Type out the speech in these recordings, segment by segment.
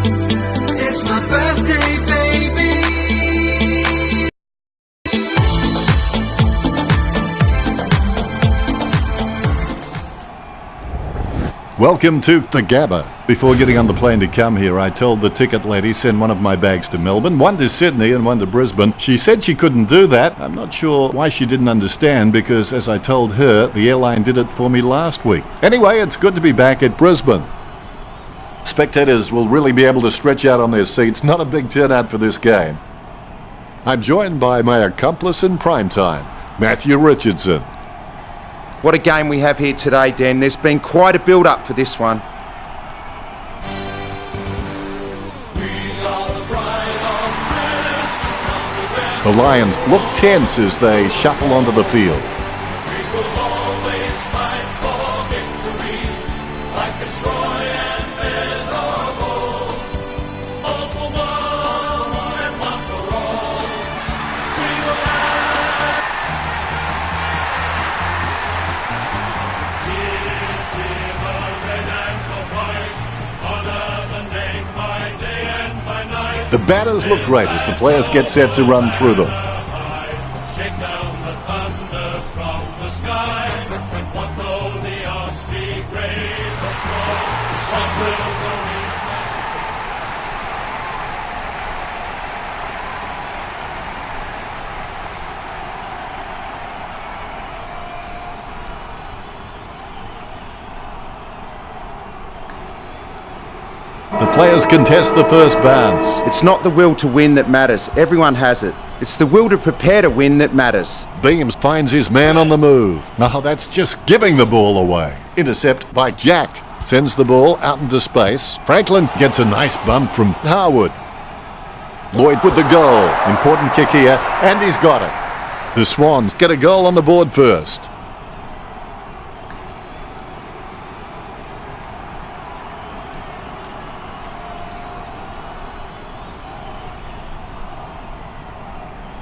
It's my birthday, baby. Welcome to the Gabba. Before getting on the plane to come here, I told the ticket lady send one of my bags to Melbourne, one to Sydney and one to Brisbane. She said she couldn't do that. I'm not sure why she didn't understand, because as I told her, the airline did it for me last week. Anyway, it's good to be back at Brisbane. Spectators will really be able to stretch out on their seats. Not a big turnout for this game. I'm joined by my accomplice in prime time, Matthew Richardson. What a game we have here today, Dan. There's been quite a build-up for this one. The Lions look tense as they shuffle onto the field. The batters look great as the players get set to run through them. The players contest the first bounce. It's not the will to win that matters. Everyone has it. It's the will to prepare to win that matters. Beams finds his man on the move. Now that's just giving the ball away. Intercept by Jack. Sends the ball out into space. Franklin gets a nice bump from Harwood. Lloyd with the goal. Important kick here, and he's got it. The Swans get a goal on the board first.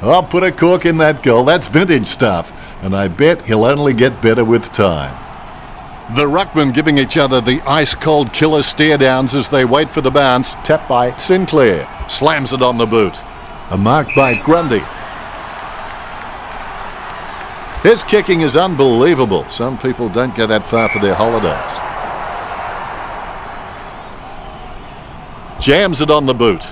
I'll put a cork in that goal. That's vintage stuff. And I bet he'll only get better with time. The ruckmen giving each other the ice-cold killer stare-downs as they wait for the bounce. Tapped by Sinclair. Slams it on the boot. A mark by Grundy. His kicking is unbelievable. Some people don't go that far for their holidays. Jams it on the boot.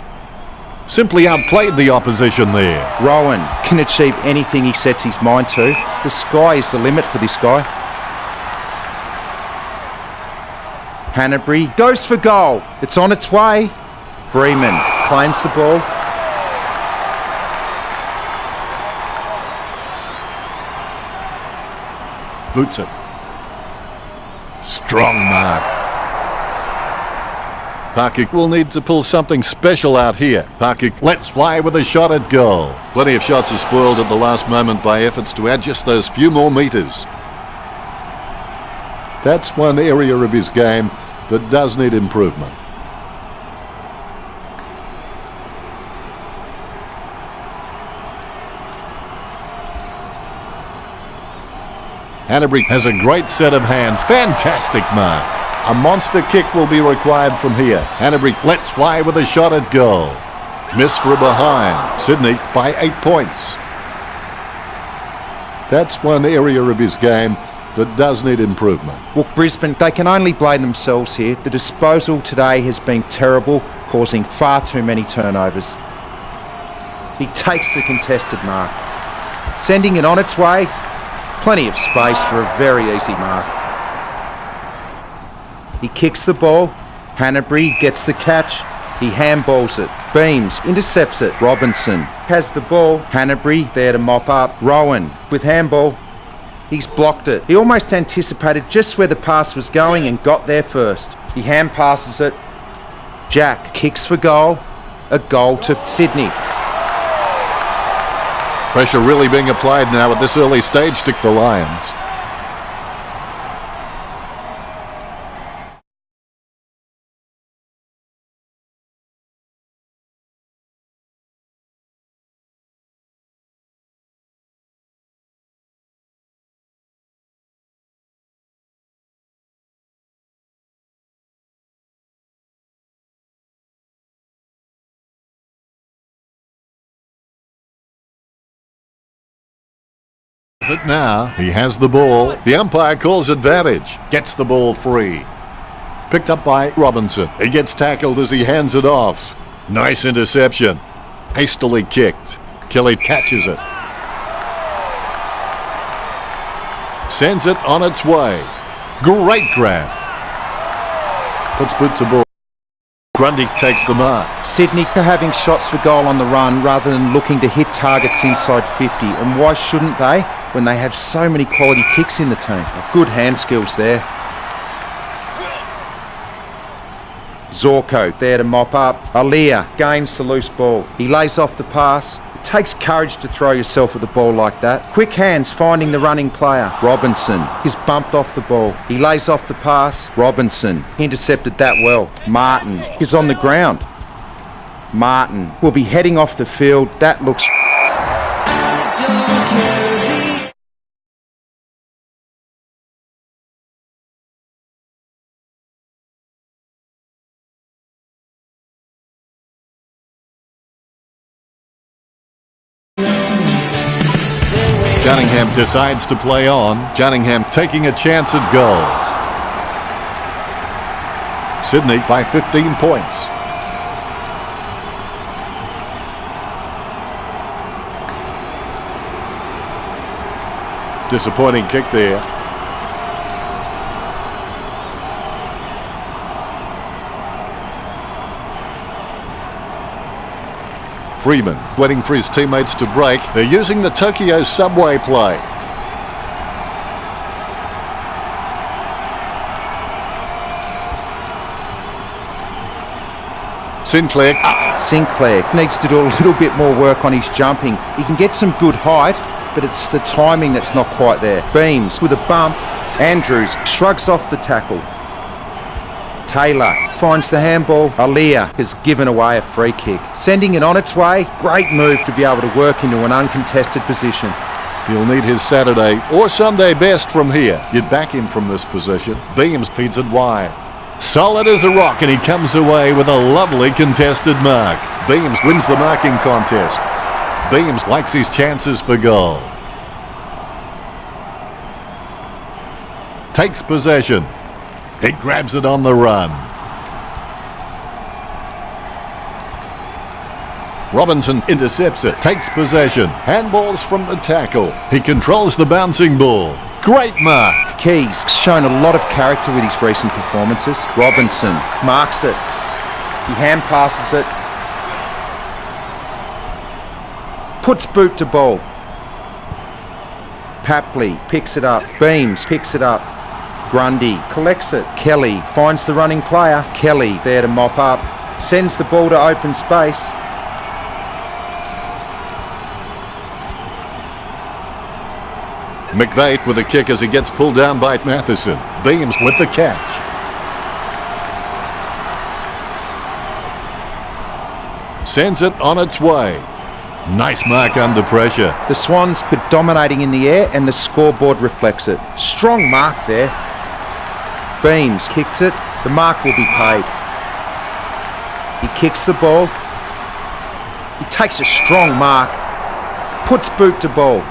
Simply outplayed the opposition there. Rowan can achieve anything he sets his mind to. The sky is the limit for this guy. Hanbury goes for goal. It's on its way. Bremen claims the ball. Boots it. Strong mark. Parker will need to pull something special out here. Parker lets fly with a shot at goal. Plenty of shots are spoiled at the last moment by efforts to add just those few more metres. That's one area of his game that does need improvement. Hanbury has a great set of hands. Fantastic mark. A monster kick will be required from here. Hanbury lets fly with a shot at goal. Miss for a behind. Sydney by 8 points. That's one area of his game that does need improvement. Well, Brisbane, they can only blame themselves here. The disposal today has been terrible, causing far too many turnovers. He takes the contested mark. Sending it on its way. Plenty of space for a very easy mark. He kicks the ball. Hanbury gets the catch. He handballs it. Beams intercepts it. Robinson has the ball. Hanbury there to mop up. Rowan with handball. He's blocked it. He almost anticipated just where the pass was going and got there first. He hand passes it. Jack kicks for goal. A goal to Sydney. Pressure really being applied now at this early stage to the Lions. it now. He has the ball. The umpire calls advantage. Gets the ball free. Picked up by Robinson. He gets tackled as he hands it off. Nice interception. Hastily kicked. Kelly catches it. Sends it on its way. Great grab. Puts boot to ball. Grundy takes the mark. Sydney are having shots for goal on the run rather than looking to hit targets inside 50. And why shouldn't they when they have so many quality kicks in the team? Good hand skills there. Zorko there to mop up. Aaliyah gains the loose ball. He lays off the pass. It takes courage to throw yourself at the ball like that. Quick hands finding the running player. Robinson is bumped off the ball. He lays off the pass. Robinson intercepted that well. Martin is on the ground. Martin will be heading off the field. That looks... Cunningham decides to play on. Cunningham taking a chance at goal. Sydney by 15 points. Disappointing kick there. Freeman waiting for his teammates to break. They're using the Tokyo subway play. Sinclair needs to do a little bit more work on his jumping. He can get some good height, but it's the timing that's not quite there. Beams with a bump. Andrews shrugs off the tackle. Taylor finds the handball. Aaliyah has given away a free kick. Sending it on its way. Great move to be able to work into an uncontested position. He'll need his Saturday or Sunday best from here. You'd back him from this position. Beams feeds it wide. Solid as a rock, and he comes away with a lovely contested mark. Beams wins the marking contest. Beams likes his chances for goal. Takes possession. He grabs it on the run. Robinson intercepts it, takes possession, handballs from the tackle. He controls the bouncing ball. Great mark. Keys shown a lot of character with his recent performances. Robinson marks it. He hand passes it. Puts boot to ball. Papley picks it up. Beams picks it up. Grundy collects it. Kelly finds the running player. Kelly there to mop up. Sends the ball to open space. McVeigh with a kick as he gets pulled down by Matheson. Beams with the catch. Sends it on its way. Nice mark under pressure. The Swans are dominating in the air and the scoreboard reflects it. Strong mark there. Beams kicks it. The mark will be paid. He kicks the ball. He takes a strong mark. Puts boot to ball.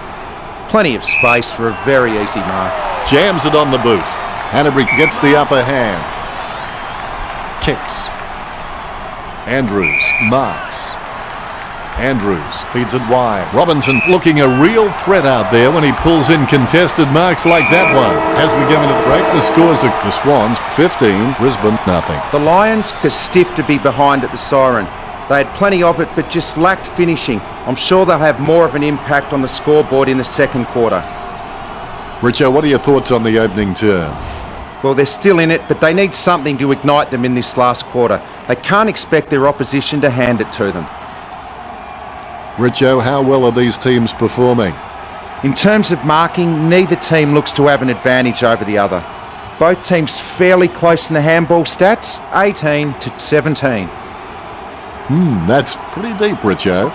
Plenty of space for a very easy mark. Jams it on the boot. Hanbury gets the upper hand. Kicks. Andrews marks. Andrews feeds it wide. Robinson looking a real threat out there when he pulls in contested marks like that one. As we go into the break, the scores are the Swans 15, Brisbane nothing. The Lions are stiff to be behind at the siren. They had plenty of it but just lacked finishing. I'm sure they'll have more of an impact on the scoreboard in the second quarter. Richo, what are your thoughts on the opening term? Well, they're still in it, but they need something to ignite them in this last quarter. They can't expect their opposition to hand it to them. Richo, how well are these teams performing? In terms of marking, neither team looks to have an advantage over the other. Both teams fairly close in the handball stats, 18 to 17. That's pretty deep, Richo.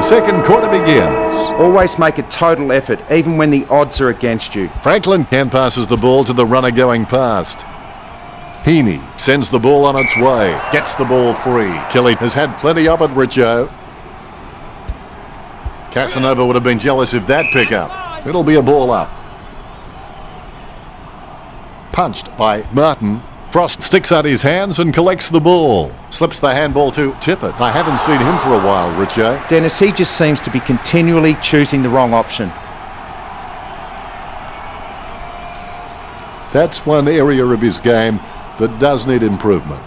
second quarter begins. Always make a total effort, even when the odds are against you. Franklin hand passes the ball to the runner going past. Heaney sends the ball on its way. Gets the ball free. Kelly has had plenty of it, Richo. Casanova would have been jealous of that pickup. It'll be a ball up. Punched by Martin. Frost sticks out his hands and collects the ball. Slips the handball to Tippett. I haven't seen him for a while, Richo. Dennis, he just seems to be continually choosing the wrong option. That's one area of his game that does need improvement.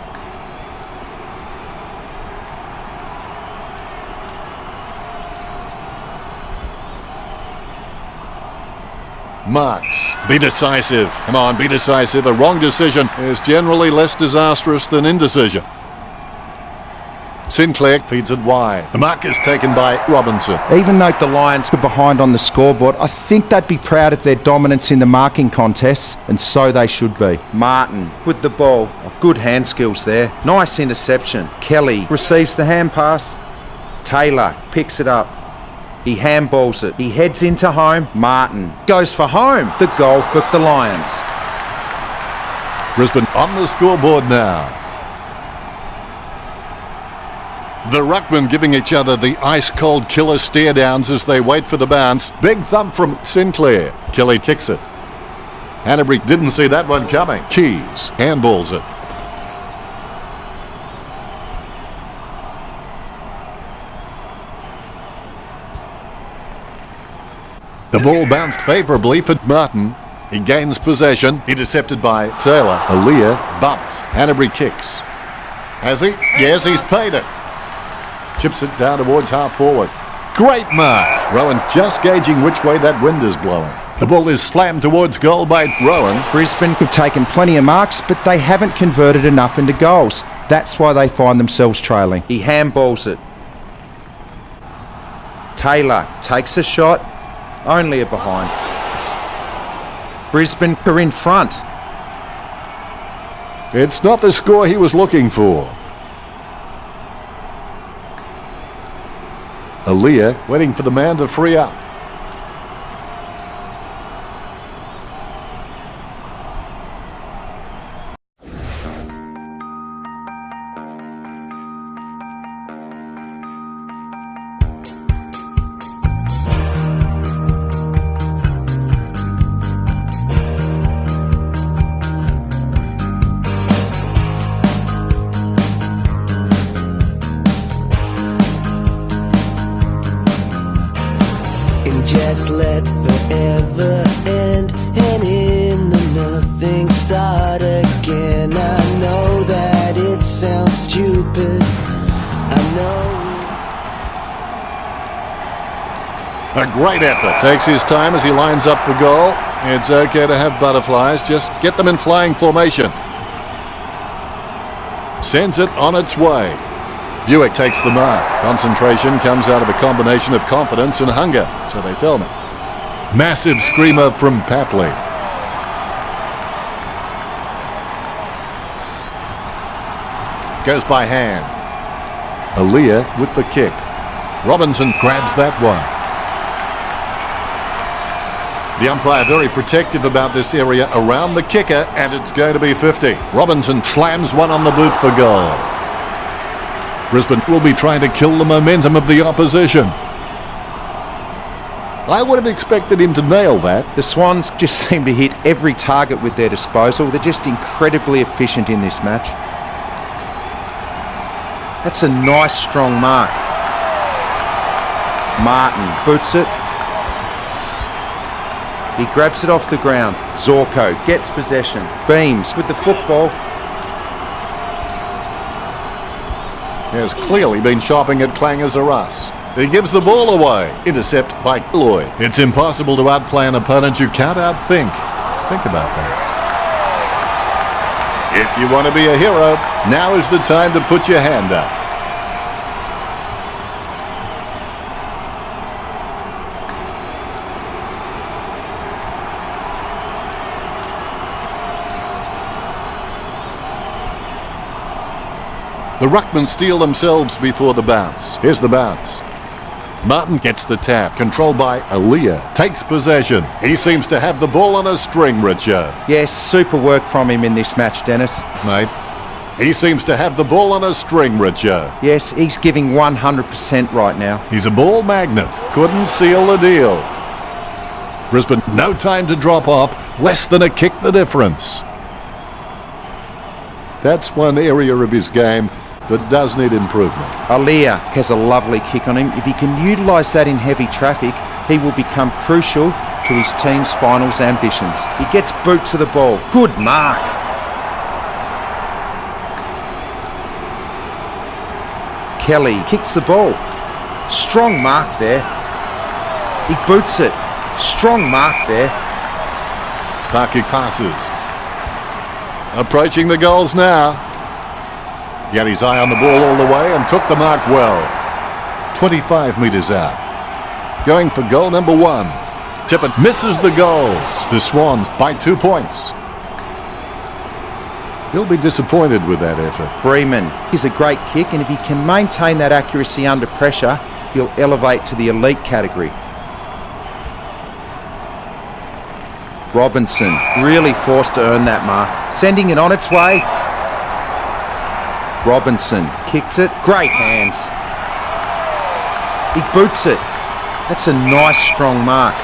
Marks. Be decisive. Come on, be decisive. A wrong decision is generally less disastrous than indecision. Sinclair feeds it wide. The mark is taken by Robinson. Even though the Lions are behind on the scoreboard, I think they'd be proud of their dominance in the marking contests, and so they should be. Martin with the ball. Good hand skills there. Nice interception. Kelly receives the hand pass. Taylor picks it up. He handballs it. He heads into home. Martin goes for home. The goal for the Lions. Brisbane on the scoreboard now. The ruckmen giving each other the ice-cold killer stare-downs as they wait for the bounce. Big thump from Sinclair. Kelly kicks it. Hanbury didn't see that one coming. Keys handballs it. The ball bounced favourably for Martin. He gains possession. Intercepted by Taylor. Aaliyah bumped. Hanbury kicks. Has he? Yes, he's paid it. Chips it down towards half forward. Great mark. Rowan just gauging which way that wind is blowing. The ball is slammed towards goal by Rowan. Brisbane have taken plenty of marks, but they haven't converted enough into goals. That's why they find themselves trailing. He handballs it. Taylor takes a shot. Only a behind. Brisbane are in front. It's not the score he was looking for. Aaliyah waiting for the man to free up. Just let forever end, and in the nothing start again. I know that it sounds stupid. I know. A great effort. Takes his time as he lines up for goal. It's okay to have butterflies. Just get them in flying formation. Sends it on its way. Buick takes the mark. Concentration comes out of a combination of confidence and hunger, so they tell me. Massive screamer from Papley. Goes by hand. Aaliyah with the kick. Robinson grabs that one. The umpire very protective about this area around the kicker, and it's going to be 50. Robinson slams one on the boot for goal. Brisbane will be trying to kill the momentum of the opposition. I would have expected him to nail that. The Swans just seem to hit every target with their disposal. They're just incredibly efficient in this match. That's a nice, strong mark. Martin boots it. He grabs it off the ground. Zorko gets possession. Beams with the football. Has clearly been shopping at Clangers or us. He gives the ball away. Intercept by Lloyd. It's impossible to outplay an opponent you can't outthink. Think about that. If you want to be a hero, now is the time to put your hand up. The ruckmen steel themselves before the bounce. Here's the bounce. Martin gets the tap, controlled by Aaliyah. Takes possession. He seems to have the ball on a string, Richard. Yes, super work from him in this match, Dennis. Mate, he seems to have the ball on a string, Richard. Yes, he's giving 100% right now. He's a ball magnet. Couldn't seal the deal. Brisbane, no time to drop off. Less than a kick the difference. That's one area of his game that does need improvement. Aaliyah has a lovely kick on him. If he can utilise that in heavy traffic, he will become crucial to his team's finals ambitions. He gets boot to the ball. Good mark. Kelly kicks the ball. Strong mark there. He boots it. Strong mark there. Parker passes. Approaching the goals now. He had his eye on the ball all the way and took the mark well. 25 metres out. Going for goal number 1. Tippett misses the goals. The Swans by 2 points. He'll be disappointed with that effort. Brisbane is a great kick, and if he can maintain that accuracy under pressure, he'll elevate to the elite category. Robinson really forced to earn that mark. Sending it on its way. Robinson kicks it. Great hands. He boots it. That's a nice strong mark.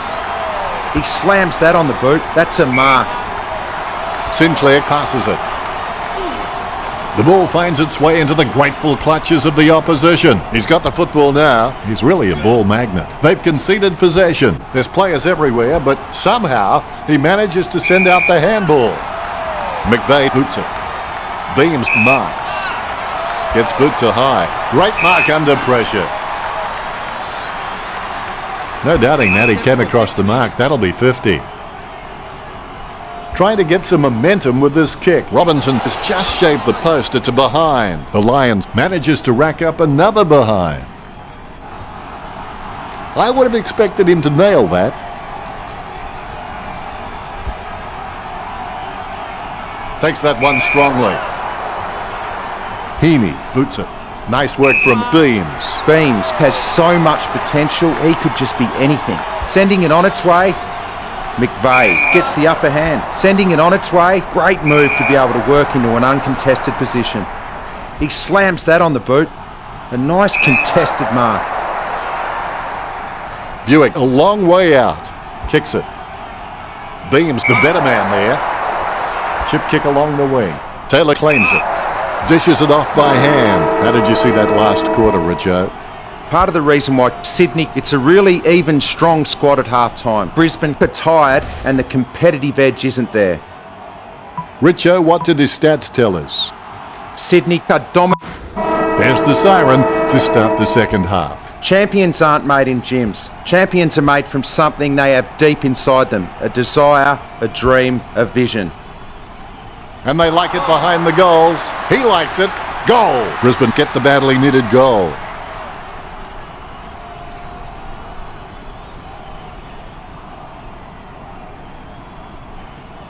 He slams that on the boot. That's a mark. Sinclair passes it. The ball finds its way into the grateful clutches of the opposition. He's got the football now. He's really a ball magnet. They've conceded possession. There's players everywhere, but somehow he manages to send out the handball. McVeigh boots it. Beams marks. Gets boot to high. Great mark under pressure. No doubting that he came across the mark. That'll be 50. Trying to get some momentum with this kick. Robinson has just shaved the post. It's a behind. The Lions manages to rack up another behind. I would have expected him to nail that. Takes that one strongly. Heaney boots it. Nice work from Beams. Beams has so much potential. He could just be anything. Sending it on its way. McVeigh gets the upper hand, sending it on its way. Great move to be able to work into an uncontested position. He slams that on the boot. A nice contested mark. Buick a long way out. Kicks it. Beams the better man there. Chip kick along the wing. Taylor claims it. Dishes it off by hand. How did you see that last quarter, Richo? Part of the reason why Sydney, it's a really even, strong squad at half-time. Brisbane are tired and the competitive edge isn't there. Richo, what did his stats tell us? Sydney are dominant. There's the siren to start the second half. Champions aren't made in gyms. Champions are made from something they have deep inside them. A desire, a dream, a vision. And they like it behind the goals. He likes it. Goal! Brisbane get the badly needed goal.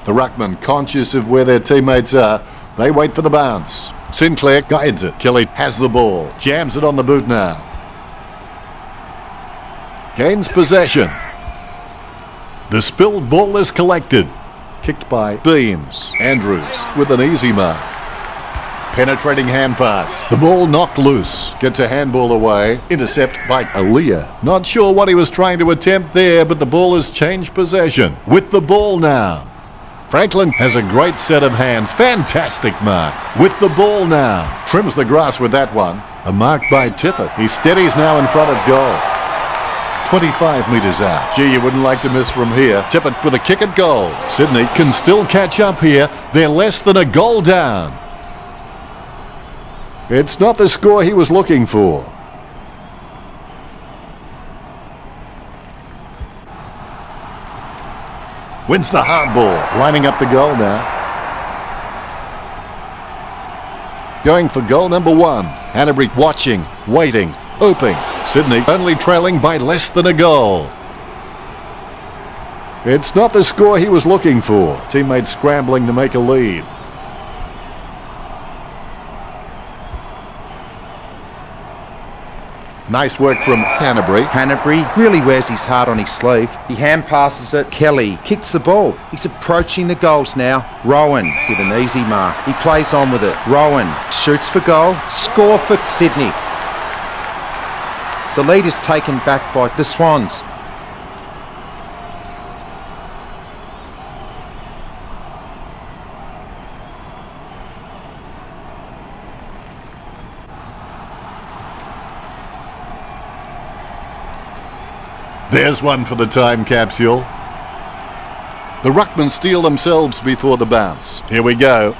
The ruckman, conscious of where their teammates are, they wait for the bounce. Sinclair guides it. Kelly has the ball. Jams it on the boot now. Gains possession. The spilled ball is collected. Kicked by Beams. Andrews with an easy mark. Penetrating hand pass. The ball knocked loose. Gets a handball away. Intercept by Aaliyah. Not sure what he was trying to attempt there, but the ball has changed possession. With the ball now. Franklin has a great set of hands. Fantastic mark. With the ball now. Trims the grass with that one. A mark by Tippett. He steadies now in front of goal. 25 metres out. Gee, you wouldn't like to miss from here. Tippett with a kick at goal. Sydney can still catch up here. They're less than a goal down. It's not the score he was looking for. Wins the hard ball. Lining up the goal now. Going for goal number 1. Hanbury watching, waiting, hoping. Sydney only trailing by less than a goal. It's not the score he was looking for. Teammates scrambling to make a lead. Nice work from Canterbury. Hanbury really wears his heart on his sleeve. He hand passes it. Kelly kicks the ball. He's approaching the goals now. Rowan with an easy mark. He plays on with it. Rowan shoots for goal. Score for Sydney. The lead is taken back by the Swans. There's one for the time capsule. The Ruckmen steal themselves before the bounce. Here we go.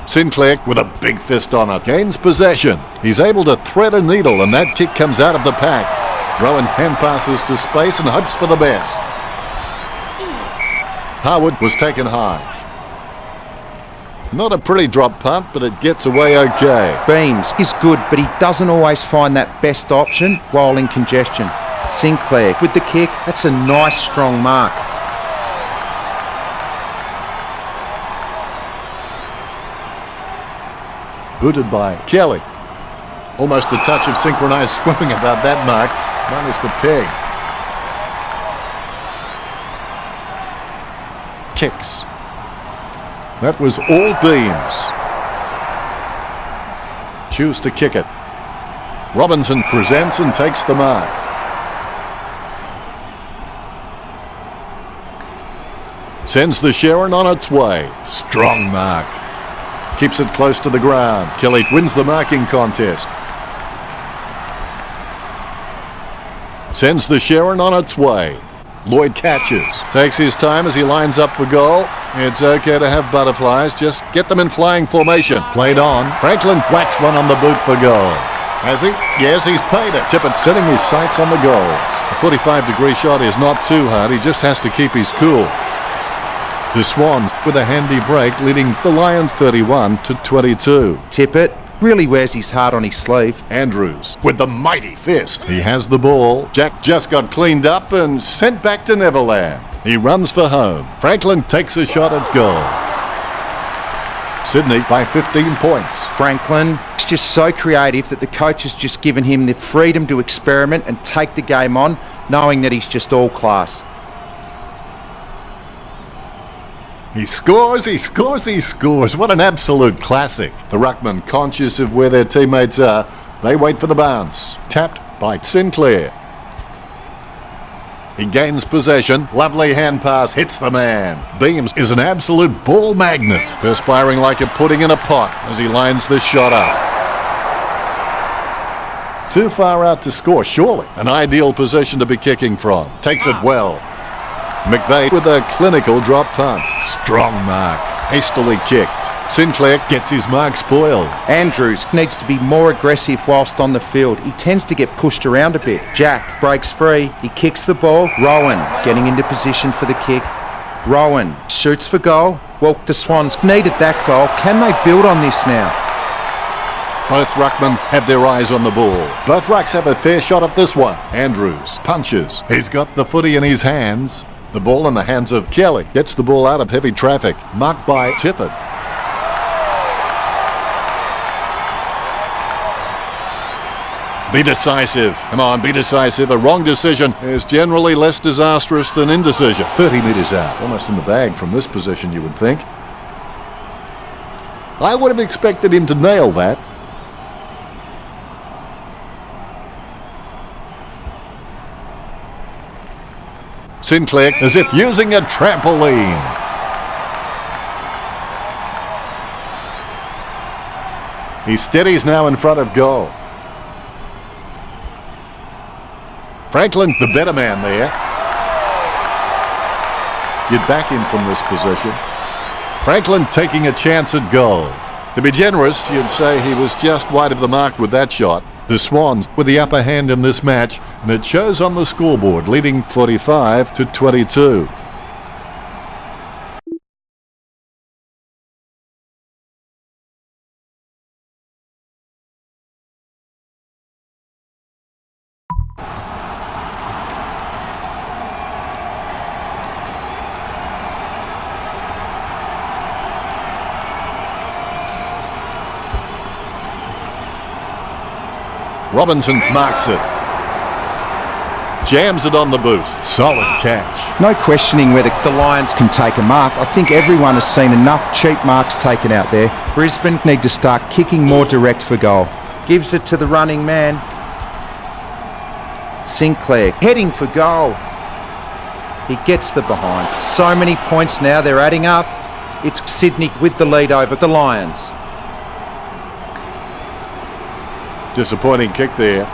Sinclair with a big fist on it. Gains possession. He's able to thread a needle and that kick comes out of the pack. Rowan hand passes to space and hopes for the best. Harwood was taken high. Not a pretty drop punt, but it gets away okay. Beams is good, but he doesn't always find that best option while in congestion. Sinclair with the kick. That's a nice strong mark. Booted by Kelly. Almost a touch of synchronised swimming about that mark, minus the peg. Kicks. That was all Beams. Choose to kick it. Robinson presents and takes the mark. Sends the Sharon on its way. Strong mark. Keeps it close to the ground. Kelly wins the marking contest. Sends the Sharon on its way. Lloyd catches. Takes his time as he lines up for goal. It's okay to have butterflies. Just get them in flying formation. Played on. Franklin whacks one on the boot for goal. Has he? Yes, he's paid it. Tippett setting his sights on the goals. A 45-degree shot is not too hard. He just has to keep his cool. The Swans with a handy break, leading the Lions 31-22. Tippett really wears his heart on his sleeve. Andrews with the mighty fist. He has the ball. Jack just got cleaned up and sent back to Neverland. He runs for home. Franklin takes a shot at goal. Sydney by 15 points. Franklin is just so creative that the coach has just given him the freedom to experiment and take the game on, knowing that he's just all class. He scores, he scores, he scores. What an absolute classic. The Ruckmen, conscious of where their teammates are, they wait for the bounce. Tapped by Sinclair. He gains possession. Lovely hand pass, hits the man. Beams is an absolute ball magnet, perspiring like a pudding in a pot as he lines the shot up. Too far out to score, surely. An ideal position to be kicking from. Takes it well. McVeigh with a clinical drop punt. Strong mark. Hastily kicked. Sinclair gets his mark spoiled. Andrews needs to be more aggressive whilst on the field. He tends to get pushed around a bit. Jack breaks free. He kicks the ball. Rowan getting into position for the kick. Rowan shoots for goal. Well, the Swans needed that goal. Can they build on this now? Both Ruckmen have their eyes on the ball. Both Rucks have a fair shot at this one. Andrews punches. He's got the footy in his hands. The ball in the hands of Kelly. Gets the ball out of heavy traffic. Marked by Tippett. Be decisive. Come on, be decisive. A wrong decision is generally less disastrous than indecision. 30 metres out. Almost in the bag from this position, you would think. I would have expected him to nail that. Sinclair as if using a trampoline. He steadies now in front of goal. Franklin, the better man there. You'd back him from this position. Franklin taking a chance at goal. To be generous, you'd say he was just wide of the mark with that shot. The Swans with the upper hand in this match, and it shows on the scoreboard, leading 45-22. Robinson marks it. Jams it on the boot. Solid catch. No questioning whether the Lions can take a mark. I think everyone has seen enough cheap marks taken out there. Brisbane need to start kicking more direct for goal. Gives it to the running man. Sinclair heading for goal. He gets the behind. So many points now, they're adding up. It's Sydney with the lead over the Lions. Disappointing kick there.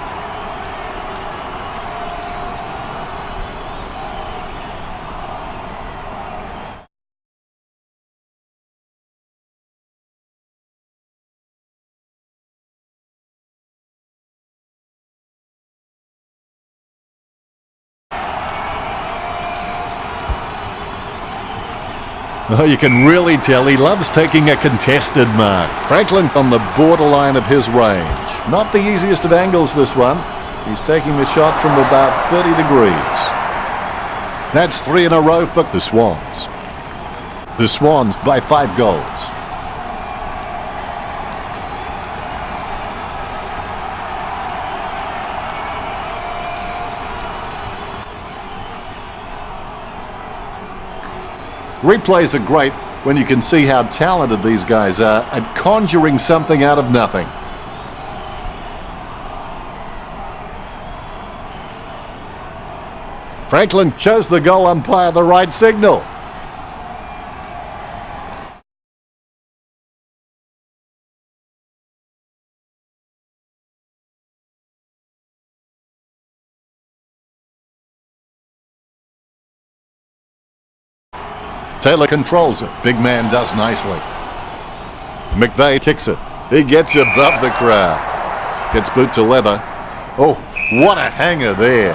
Oh, you can really tell he loves taking a contested mark. Franklin on the borderline of his range. Not the easiest of angles, this one. He's taking the shot from about 30 degrees. That's 3 in a row for the Swans. The Swans by 5 goals. Replays are great when you can see how talented these guys are at conjuring something out of nothing. Franklin shows the goal umpire the right signal. Taylor controls it. Big man does nicely. McVeigh kicks it. He gets above the crowd. Gets boot to leather. Oh, what a hanger there.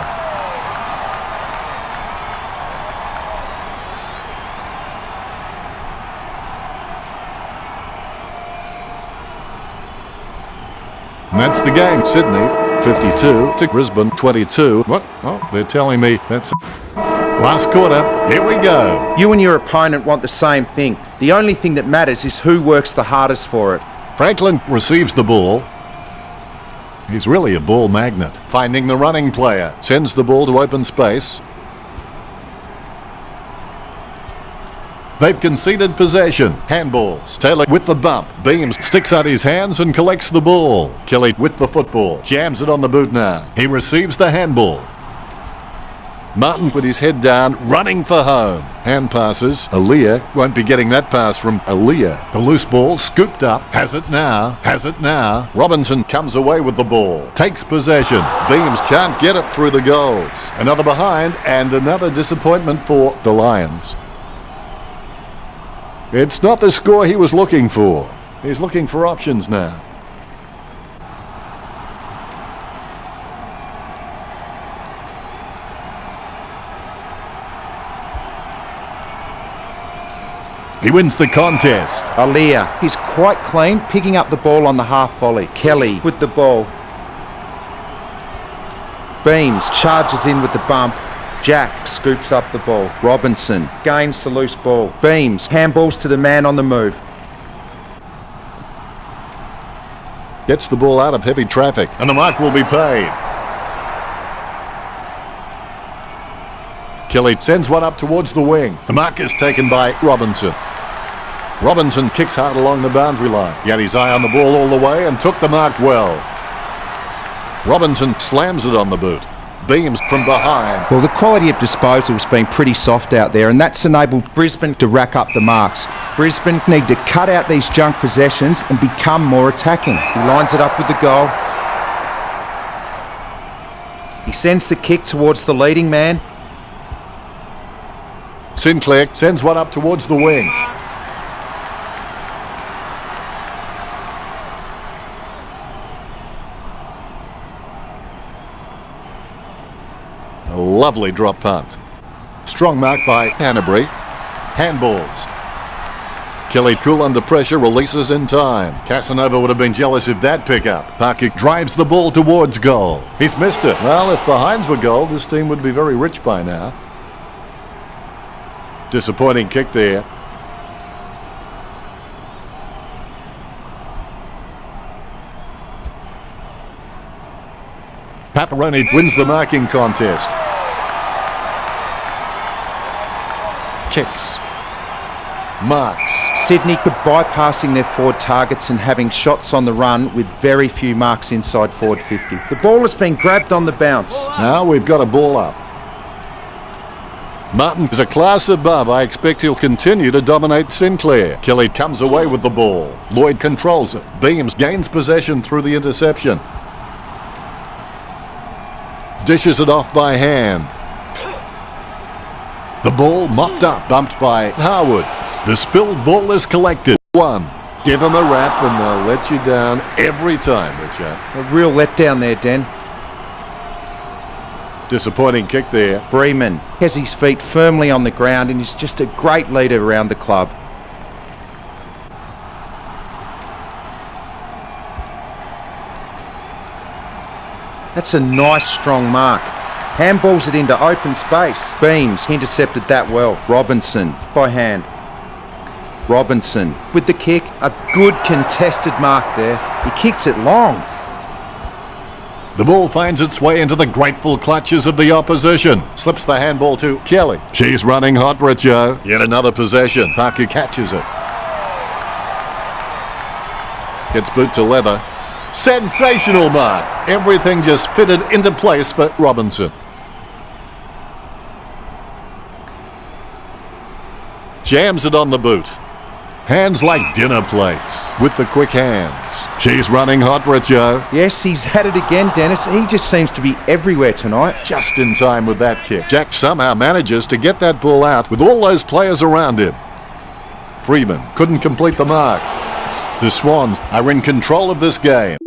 And that's the game. Sydney 52 to Brisbane 22. What? Oh, they're telling me that's last quarter. Here we go. You and your opponent want the same thing. The only thing that matters is who works the hardest for it. Franklin receives the ball. He's really a ball magnet. Finding the running player. Sends the ball to open space. They've conceded possession. Handballs. Taylor with the bump. Beams sticks out his hands and collects the ball. Kelly with the football. Jams it on the boot now. He receives the handball. Martin with his head down, running for home. Hand passes. Aaliyah won't be getting that pass from Aaliyah. The loose ball scooped up. Has it now. Has it now. Robinson comes away with the ball. Takes possession. Beams can't get it through the goals. Another behind and another disappointment for the Lions. It's not the score he was looking for. He's looking for options now. He wins the contest. Aaliyah, he's quite clean, picking up the ball on the half volley. Kelly with the ball. Beams charges in with the bump. Jack scoops up the ball. Robinson gains the loose ball. Beams handballs to the man on the move. Gets the ball out of heavy traffic, and the mark will be paid. Kelly sends one up towards the wing. The mark is taken by Robinson. Robinson kicks hard along the boundary line. He had his eye on the ball all the way and took the mark well. Robinson slams it on the boot. Beams from behind. Well, the quality of disposal's been pretty soft out there, and that's enabled Brisbane to rack up the marks. Brisbane need to cut out these junk possessions and become more attacking. He lines it up with the goal. He sends the kick towards the leading man. Sinclair sends one up towards the wing. A lovely drop punt. Strong mark by Canterbury. Handballs. Kelly cool under pressure, releases in time. Casanova would have been jealous of that pickup. Parker drives the ball towards goal. He's missed it. Well, if the Hinds were goal, this team would be very rich by now. Disappointing kick there. Paparoni wins the marking contest. Kicks. Marks. Sydney could bypassing their forward targets and having shots on the run with very few marks inside forward 50. The ball has been grabbed on the bounce. Now we've got a ball up. Martin is a class above. I expect he'll continue to dominate Sinclair. Kelly comes away with the ball. Lloyd controls it. Beams gains possession through the interception. Dishes it off by hand. The ball mopped up, bumped by Harwood. The spilled ball is collected. One. Give him a rap and they'll let you down every time, Richard. A real letdown there, Den. Disappointing kick there. Freeman has his feet firmly on the ground and is just a great leader around the club. That's a nice strong mark. Handballs it into open space. Beams intercepted that well. Robinson by hand. Robinson with the kick. A good contested mark there. He kicks it long. The ball finds its way into the grateful clutches of the opposition. Slips the handball to Kelly. She's running hot, Richo. Yet another possession. Parker catches it. Gets boot to leather. Sensational mark. Everything just fitted into place for Robinson. Jams it on the boot. Hands like dinner plates with the quick hands. She's running hot, Richo. Yes, he's had it again, Dennis. He just seems to be everywhere tonight. Just in time with that kick. Jack somehow manages to get that ball out with all those players around him. Freeman couldn't complete the mark. The Swans are in control of this game.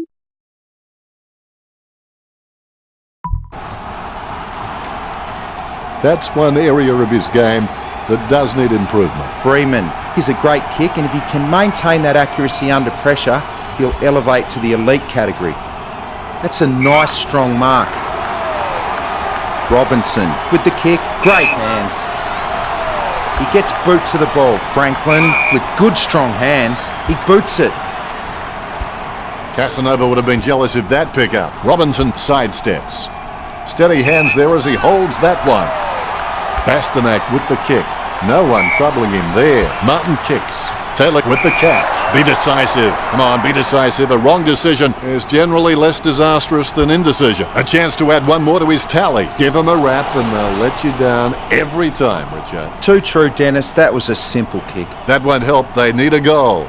That's one area of his game that does need improvement. Freeman is a great kick, and if he can maintain that accuracy under pressure, he'll elevate to the elite category. That's a nice strong mark. Robinson with the kick, great hands. He gets boot to the ball. Franklin with good strong hands, he boots it. Casanova would have been jealous of that pickup. Robinson sidesteps. Steady hands there as he holds that one. Bastanak with the kick. No one troubling him there. Martin kicks. Taylor with the catch. Be decisive. Come on, be decisive. A wrong decision is generally less disastrous than indecision. A chance to add one more to his tally. Give him a rap and they'll let you down every time, Richard. Too true, Dennis. That was a simple kick. That won't help. They need a goal.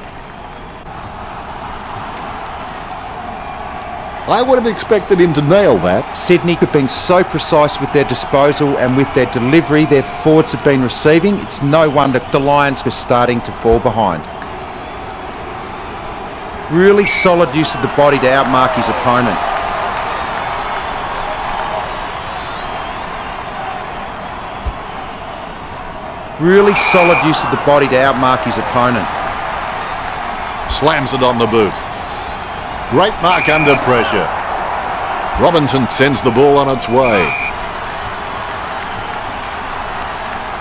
I would have expected him to nail that. Sydney have been so precise with their disposal and with their delivery their forwards have been receiving. It's no wonder the Lions are starting to fall behind. Really solid use of the body to outmark his opponent. Really solid use of the body to outmark his opponent. Slams it on the boot. Great mark under pressure. Robinson sends the ball on its way.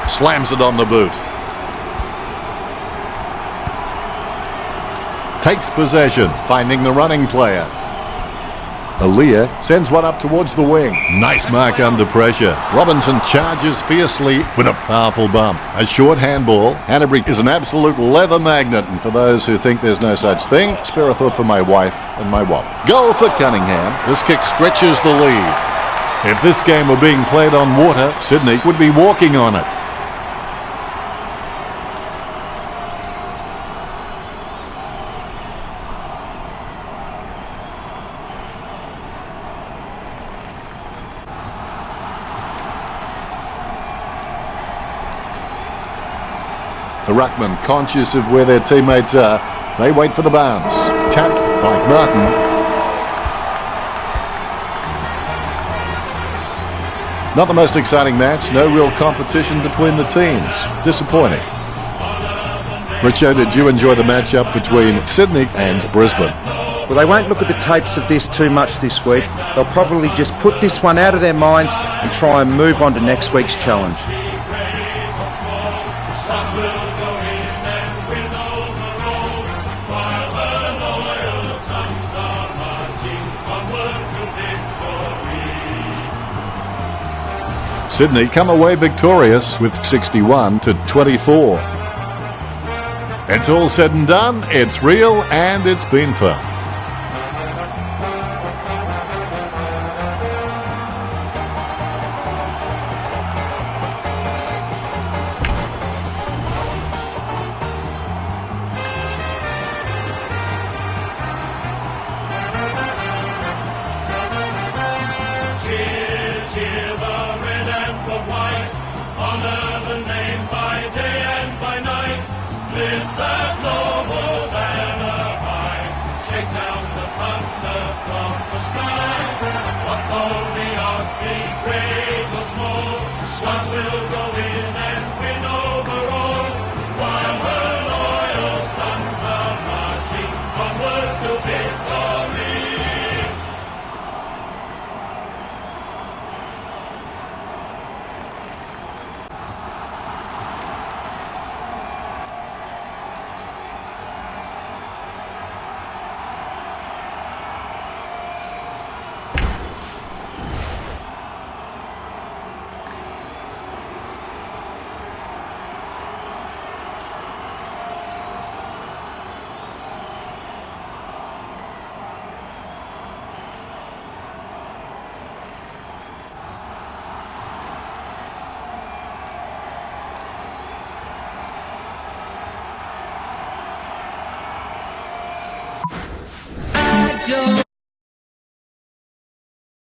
Slams it on the boot. Takes possession, finding the running player. Aaliyah sends one up towards the wing. Nice mark under pressure. Robinson charges fiercely with a powerful bump. A short handball. Hanbury is an absolute leather magnet, and for those who think there's no such thing, spare a thought for my wife and my wop. Goal for Cunningham. This kick stretches the lead. If this game were being played on water, Sydney would be walking on it. The ruckman, conscious of where their teammates are, they wait for the bounce. Tapped by Martin. Not the most exciting match, no real competition between the teams. Disappointing. Richo, did you enjoy the matchup between Sydney and Brisbane? Well, they won't look at the tapes of this too much this week. They'll probably just put this one out of their minds and try and move on to next week's challenge. Sydney come away victorious with 61-24. It's all said and done, it's real and it's been fun. Cheer the red and the white, honour the name by day and by night. Lift that noble banner high, shake down the thunder from the sky. What though the odds be great or small, Swans will go in